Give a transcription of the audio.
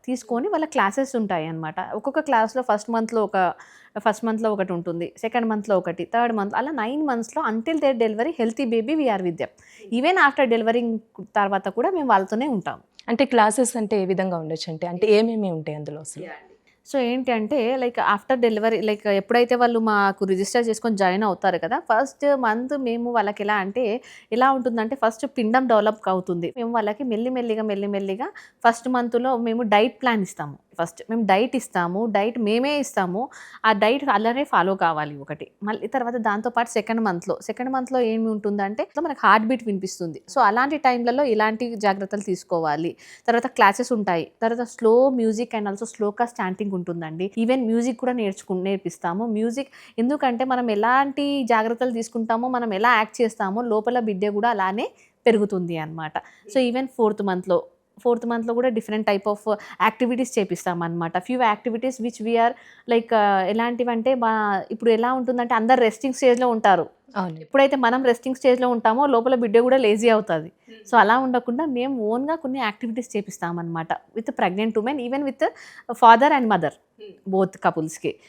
తీసుకొని వాళ్ళ క్లాసెస్ ఉంటాయి అన్నమాట. ఒక్కొక్క క్లాస్‌లో ఫస్ట్ మంత్‌లో ఒకటి ఉంటుంది. సెకండ్ మంత్‌లో ఒకటి, థర్డ్ మంత్ అలా 9 మంత్స్‌లో until there delivery healthy baby we are with them. Even after delivering తర్వాత కూడా మేము వాళ్ళతోనే ఉంటాం. అంటే క్లాసెస్ అంటే ఏ విధంగా ఉండొచ్చంటే? అంటే ఏమేమి ఉంటాయి అందులో అసలు? సో ఏంటి అంటే లైక్ ఆఫ్టర్ డెలివరీ లైక్ ఎప్పుడైతే వాళ్ళు మాకు రిజిస్టర్ చేసుకొని జాయిన్ అవుతారు కదా! ఫస్ట్ మంత్ మేము వాళ్ళకెలా అంటే ఎలా ఉంటుందంటే ఫస్ట్ పిండం డెవలప్ అవుతుంది. మేము వాళ్ళకి మెల్లిమెల్లిగా ఫస్ట్ మంత్‌లో మేము డైట్ ప్లాన్ ఇస్తాము. ఫస్ట్ మేము డైట్ ఇస్తాము. డైట్ మేమే ఇస్తాము. ఆ డైట్ అలానే ఫాలో కావాలి ఒకటి. మళ్ళీ తర్వాత దాంతో పాటు సెకండ్ మంత్‌లో ఏమి ఉంటుందంటే మనకు హార్ట్ బీట్ వినిపిస్తుంది. సో అలాంటి టైంలలో ఇలాంటి జాగ్రత్తలు తీసుకోవాలి. తర్వాత క్లాసెస్ ఉంటాయి. తర్వాత స్లో మ్యూజిక్ అండ్ ఆల్సో స్లోగా స్టాంటింగ్ ఉంటుందండి. ఈవెన్ మ్యూజిక్ కూడా నేర్పిస్తాము. మ్యూజిక్ ఎందుకంటే మనం ఎలాంటి జాగ్రత్తలు తీసుకుంటామో, మనం ఎలా యాక్ట్ చేస్తామో లోపల బిడ్డ కూడా అలానే పెరుగుతుంది అన్నమాట. సో ఈవెన్ ఫోర్త్ మంత్‌లో కూడా డిఫరెంట్ టైప్ ఆఫ్ యాక్టివిటీస్ చేపిస్తామన్నమాట. Few activities which we are like ఎలాంటివంటే ఇప్పుడు ఎలా ఉంటుందంటే అందరు రెస్టింగ్ స్టేజ్‌లో ఉంటారు. అవును. ఎప్పుడైతే మనం రెస్టింగ్ స్టేజ్‌లో ఉంటామో లోపల బిడ్డ కూడా లేజీ అవుతది. సో అలా ఉండకుండా మేము ఓన్‌గా కొన్ని యాక్టివిటీస్ చేపిస్తామన్నమాట. With pregnant women even with father and mother both కపుల్స్‌కి.